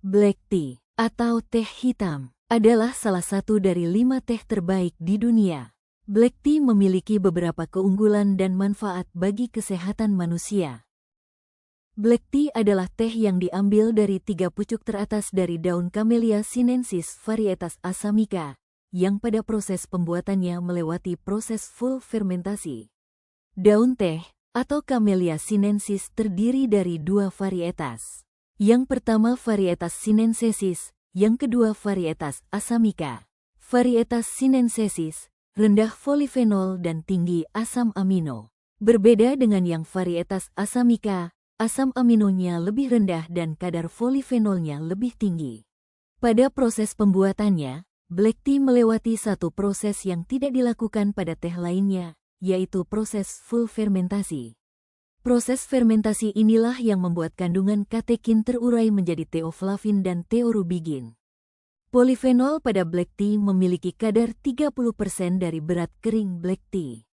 Black tea atau teh hitam adalah salah satu dari 5 teh terbaik di dunia. Black tea memiliki beberapa keunggulan dan manfaat bagi kesehatan manusia. Black tea adalah teh yang diambil dari 3 pucuk teratas dari daun Camellia sinensis varietas Assamica, yang pada proses pembuatannya melewati proses full fermentasi. Daun teh atau Camellia sinensis terdiri dari 2 varietas. Yang pertama varietas sinensis, yang kedua varietas Assamica. Varietas sinensis rendah polifenol dan tinggi asam amino. Berbeda dengan yang varietas Assamica, asam aminonya lebih rendah dan kadar polifenolnya lebih tinggi. Pada proses pembuatannya, black tea melewati satu proses yang tidak dilakukan pada teh lainnya, yaitu proses full fermentasi. Proses fermentasi inilah yang membuat kandungan katekin terurai menjadi theoflavin dan theorubigin. Polifenol pada black tea memiliki kadar 30% dari berat kering black tea.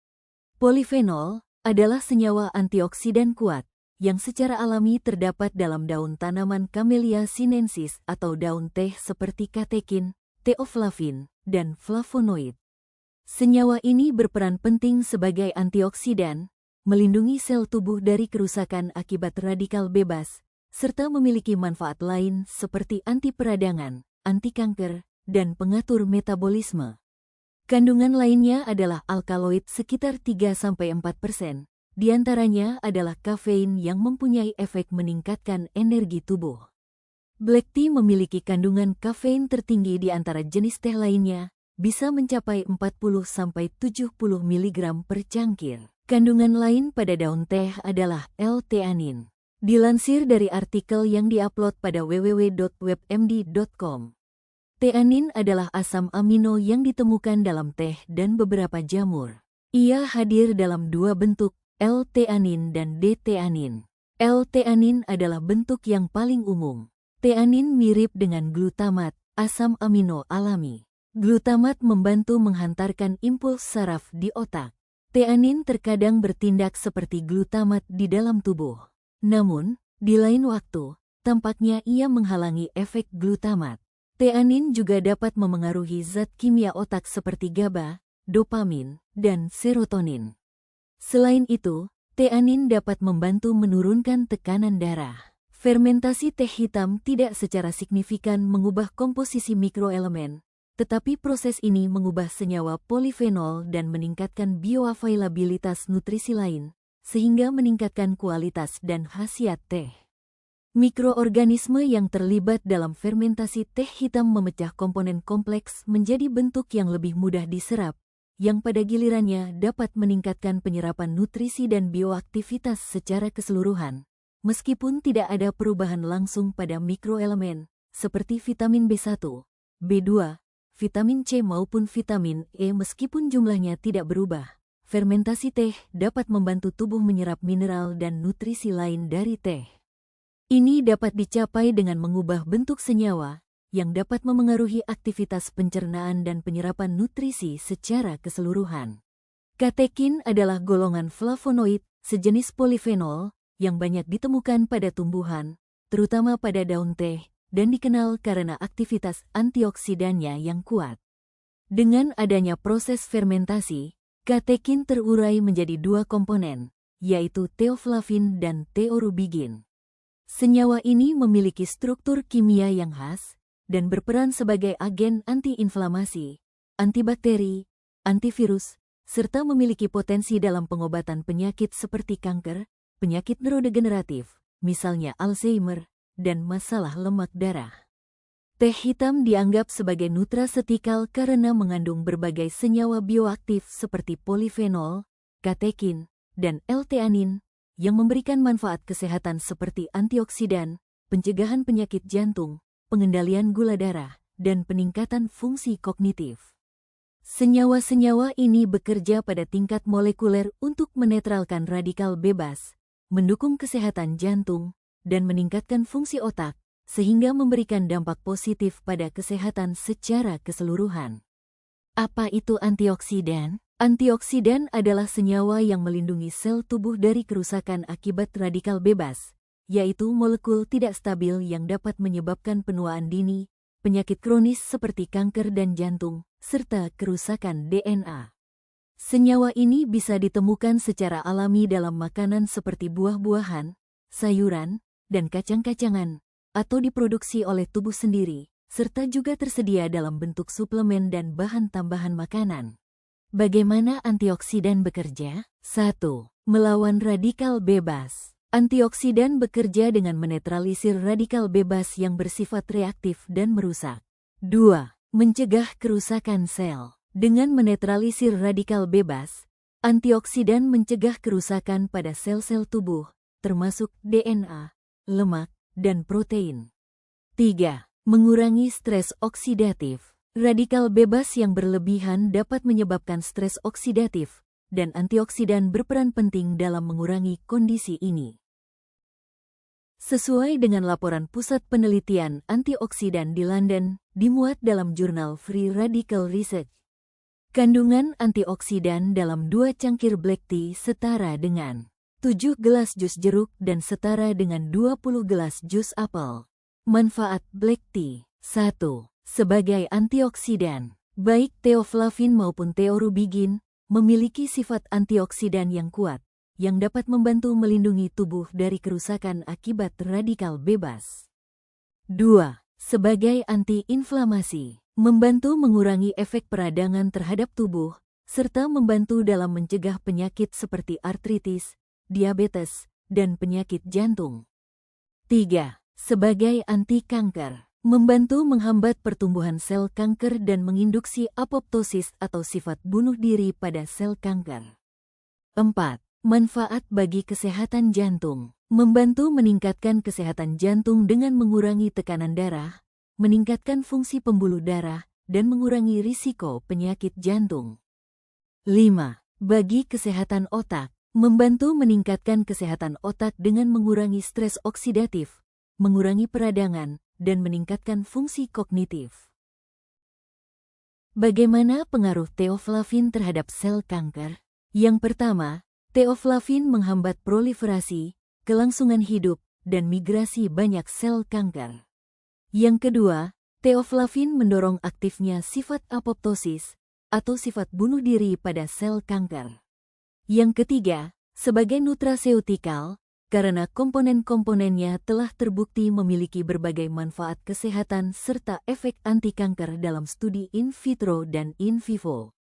Polifenol adalah senyawa antioksidan kuat yang secara alami terdapat dalam daun tanaman Camellia sinensis atau daun teh seperti katekin, theoflavin, dan flavonoid. Senyawa ini berperan penting sebagai antioksidan, melindungi sel tubuh dari kerusakan akibat radikal bebas, serta memiliki manfaat lain seperti anti peradangan, anti kanker, dan pengatur metabolisme. Kandungan lainnya adalah alkaloid sekitar 3-4%, di antaranya adalah kafein yang mempunyai efek meningkatkan energi tubuh. Black tea memiliki kandungan kafein tertinggi di antara jenis teh lainnya, bisa mencapai 40-70 mg per cangkir. Kandungan lain pada daun teh adalah L-theanin. Dilansir dari artikel yang diupload pada www.webmd.com. Theanin adalah asam amino yang ditemukan dalam teh dan beberapa jamur. Ia hadir dalam 2 bentuk, L-theanin dan D-theanin. L-theanin adalah bentuk yang paling umum. Theanin mirip dengan glutamat, asam amino alami. Glutamat membantu menghantarkan impuls saraf di otak. Theanin terkadang bertindak seperti glutamat di dalam tubuh. Namun, di lain waktu, tampaknya ia menghalangi efek glutamat. Theanin juga dapat memengaruhi zat kimia otak seperti GABA, dopamin, dan serotonin. Selain itu, theanin dapat membantu menurunkan tekanan darah. Fermentasi teh hitam tidak secara signifikan mengubah komposisi mikroelemen, tetapi proses ini mengubah senyawa polifenol dan meningkatkan bioavailabilitas nutrisi lain, sehingga meningkatkan kualitas dan khasiat teh. Mikroorganisme yang terlibat dalam fermentasi teh hitam memecah komponen kompleks menjadi bentuk yang lebih mudah diserap, yang pada gilirannya dapat meningkatkan penyerapan nutrisi dan bioaktivitas secara keseluruhan, meskipun tidak ada perubahan langsung pada mikroelemen, seperti vitamin B1, B2, vitamin C maupun vitamin E meskipun jumlahnya tidak berubah. Fermentasi teh dapat membantu tubuh menyerap mineral dan nutrisi lain dari teh. Ini dapat dicapai dengan mengubah bentuk senyawa, yang dapat memengaruhi aktivitas pencernaan dan penyerapan nutrisi secara keseluruhan. Katekin adalah golongan flavonoid, sejenis polifenol, yang banyak ditemukan pada tumbuhan, terutama pada daun teh, dan dikenal karena aktivitas antioksidannya yang kuat. Dengan adanya proses fermentasi, katekin terurai menjadi 2 komponen, yaitu theoflavin dan theorubigin. Senyawa ini memiliki struktur kimia yang khas, dan berperan sebagai agen antiinflamasi, antibakteri, antivirus, serta memiliki potensi dalam pengobatan penyakit seperti kanker, penyakit neurodegeneratif, misalnya Alzheimer, dan masalah lemak darah. Teh hitam dianggap sebagai nutrasetikal karena mengandung berbagai senyawa bioaktif seperti polifenol, katekin, dan L-theanin, yang memberikan manfaat kesehatan seperti antioksidan, pencegahan penyakit jantung, pengendalian gula darah, dan peningkatan fungsi kognitif. Senyawa-senyawa ini bekerja pada tingkat molekuler untuk menetralkan radikal bebas, mendukung kesehatan jantung, dan meningkatkan fungsi otak, sehingga memberikan dampak positif pada kesehatan secara keseluruhan. Apa itu antioksidan? Antioksidan adalah senyawa yang melindungi sel tubuh dari kerusakan akibat radikal bebas, yaitu molekul tidak stabil yang dapat menyebabkan penuaan dini, penyakit kronis seperti kanker dan jantung, serta kerusakan DNA. Senyawa ini bisa ditemukan secara alami dalam makanan seperti buah-buahan, sayuran, dan kacang-kacangan, atau diproduksi oleh tubuh sendiri, serta juga tersedia dalam bentuk suplemen dan bahan tambahan makanan. Bagaimana antioksidan bekerja? 1. Melawan radikal bebas. Antioksidan bekerja dengan menetralisir radikal bebas yang bersifat reaktif dan merusak. 2. Mencegah kerusakan sel. Dengan menetralisir radikal bebas, antioksidan mencegah kerusakan pada sel-sel tubuh, termasuk DNA, lemak, dan protein. 3. Mengurangi stres oksidatif. Radikal bebas yang berlebihan dapat menyebabkan stres oksidatif, dan antioksidan berperan penting dalam mengurangi kondisi ini. Sesuai dengan laporan Pusat Penelitian Antioksidan di London, dimuat dalam jurnal Free Radical Research, kandungan antioksidan dalam 2 cangkir black tea setara dengan 7 gelas jus jeruk dan setara dengan 20 gelas jus apel. Manfaat black tea. 1. Sebagai antioksidan, baik theoflavin maupun theorubigin memiliki sifat antioksidan yang kuat, yang dapat membantu melindungi tubuh dari kerusakan akibat radikal bebas. 2. Sebagai anti-inflamasi, membantu mengurangi efek peradangan terhadap tubuh, serta membantu dalam mencegah penyakit seperti artritis, diabetes, dan penyakit jantung. 3. Sebagai anti-kanker, membantu menghambat pertumbuhan sel kanker dan menginduksi apoptosis atau sifat bunuh diri pada sel kanker. 4. Manfaat bagi kesehatan jantung, membantu meningkatkan kesehatan jantung dengan mengurangi tekanan darah, meningkatkan fungsi pembuluh darah, dan mengurangi risiko penyakit jantung. 5. Bagi kesehatan otak, membantu meningkatkan kesehatan otak dengan mengurangi stres oksidatif, mengurangi peradangan, dan meningkatkan fungsi kognitif. Bagaimana pengaruh theoflavin terhadap sel kanker? Yang pertama, theoflavin menghambat proliferasi, kelangsungan hidup, dan migrasi banyak sel kanker. Yang kedua, theoflavin mendorong aktifnya sifat apoptosis, atau sifat bunuh diri pada sel kanker. Yang ketiga, sebagai nutraseutikal, karena komponen-komponennya telah terbukti memiliki berbagai manfaat kesehatan serta efek anti-kanker dalam studi in vitro dan in vivo.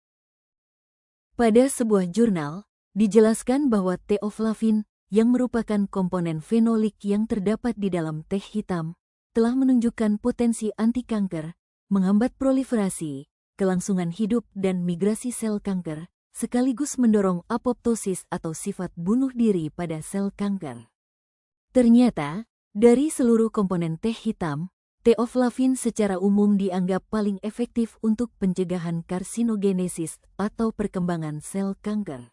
Pada sebuah jurnal, dijelaskan bahwa theoflavin, yang merupakan komponen fenolik yang terdapat di dalam teh hitam, telah menunjukkan potensi anti-kanker, menghambat proliferasi, kelangsungan hidup dan migrasi sel kanker, sekaligus mendorong apoptosis atau sifat bunuh diri pada sel kanker. Ternyata, dari seluruh komponen teh hitam, theoflavin secara umum dianggap paling efektif untuk pencegahan karsinogenesis atau perkembangan sel kanker.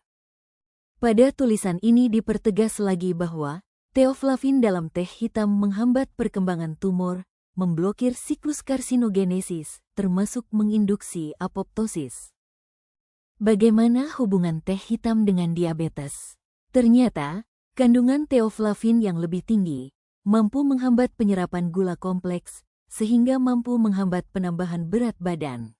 Pada tulisan ini dipertegas lagi bahwa theoflavin dalam teh hitam menghambat perkembangan tumor, memblokir siklus karsinogenesis, termasuk menginduksi apoptosis. Bagaimana hubungan teh hitam dengan diabetes? Ternyata, kandungan theoflavin yang lebih tinggi mampu menghambat penyerapan gula kompleks, sehingga mampu menghambat penambahan berat badan.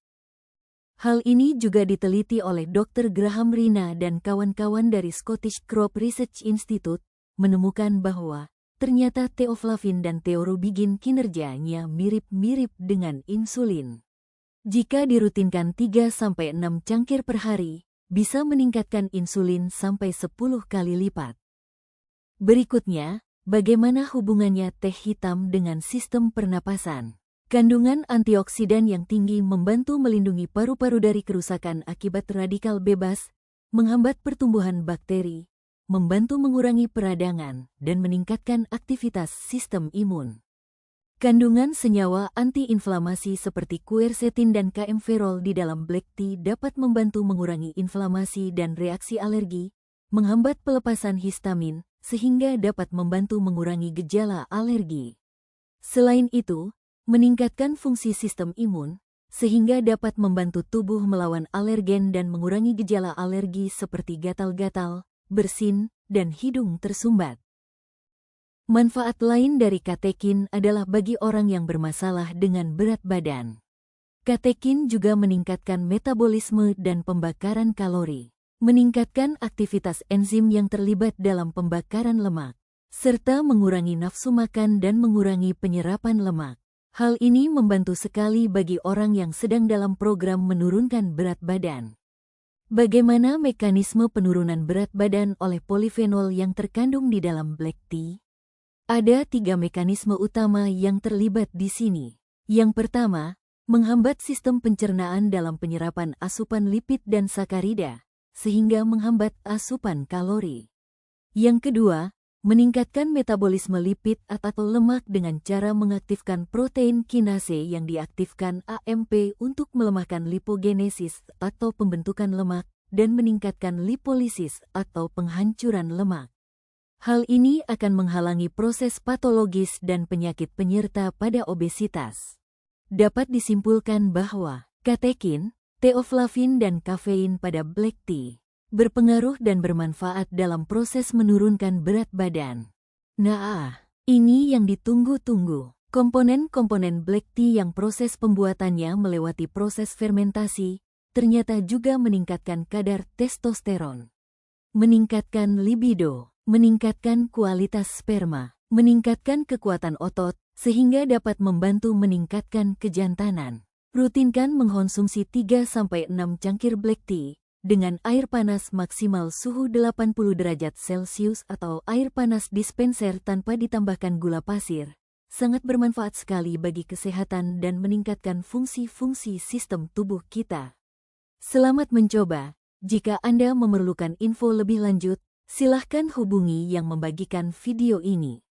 Hal ini juga diteliti oleh Dr. Graham Rina dan kawan-kawan dari Scottish Crop Research Institute, menemukan bahwa ternyata theoflavin dan theorubigin kinerjanya mirip-mirip dengan insulin. Jika dirutinkan 3-6 cangkir per hari, bisa meningkatkan insulin sampai 10 kali lipat. Berikutnya, bagaimana hubungannya teh hitam dengan sistem pernapasan? Kandungan antioksidan yang tinggi membantu melindungi paru-paru dari kerusakan akibat radikal bebas, menghambat pertumbuhan bakteri, membantu mengurangi peradangan, dan meningkatkan aktivitas sistem imun. Kandungan senyawa anti-inflamasi seperti quercetin dan kaempferol di dalam black tea dapat membantu mengurangi inflamasi dan reaksi alergi, menghambat pelepasan histamin, sehingga dapat membantu mengurangi gejala alergi. Selain itu, meningkatkan fungsi sistem imun, sehingga dapat membantu tubuh melawan alergen dan mengurangi gejala alergi seperti gatal-gatal, bersin, dan hidung tersumbat. Manfaat lain dari katekin adalah bagi orang yang bermasalah dengan berat badan. Katekin juga meningkatkan metabolisme dan pembakaran kalori, meningkatkan aktivitas enzim yang terlibat dalam pembakaran lemak, serta mengurangi nafsu makan dan mengurangi penyerapan lemak. Hal ini membantu sekali bagi orang yang sedang dalam program menurunkan berat badan. Bagaimana mekanisme penurunan berat badan oleh polifenol yang terkandung di dalam black tea? Ada 3 mekanisme utama yang terlibat di sini. Yang pertama, menghambat sistem pencernaan dalam penyerapan asupan lipid dan sakarida, sehingga menghambat asupan kalori. Yang kedua, meningkatkan metabolisme lipid atau lemak dengan cara mengaktifkan protein kinase yang diaktifkan AMP untuk melemahkan lipogenesis atau pembentukan lemak dan meningkatkan lipolisis atau penghancuran lemak. Hal ini akan menghalangi proses patologis dan penyakit penyerta pada obesitas. Dapat disimpulkan bahwa katekin, teoflavin dan kafein pada black tea berpengaruh dan bermanfaat dalam proses menurunkan berat badan. Nah, ini yang ditunggu-tunggu. Komponen-komponen black tea yang proses pembuatannya melewati proses fermentasi, ternyata juga meningkatkan kadar testosteron, meningkatkan libido, meningkatkan kualitas sperma, meningkatkan kekuatan otot, sehingga dapat membantu meningkatkan kejantanan. Rutinkan mengkonsumsi 3-6 cangkir black tea dengan air panas maksimal suhu 80 derajat Celcius atau air panas dispenser tanpa ditambahkan gula pasir. Sangat bermanfaat sekali bagi kesehatan dan meningkatkan fungsi-fungsi sistem tubuh kita. Selamat mencoba. Jika Anda memerlukan info lebih lanjut, silahkan hubungi yang membagikan video ini.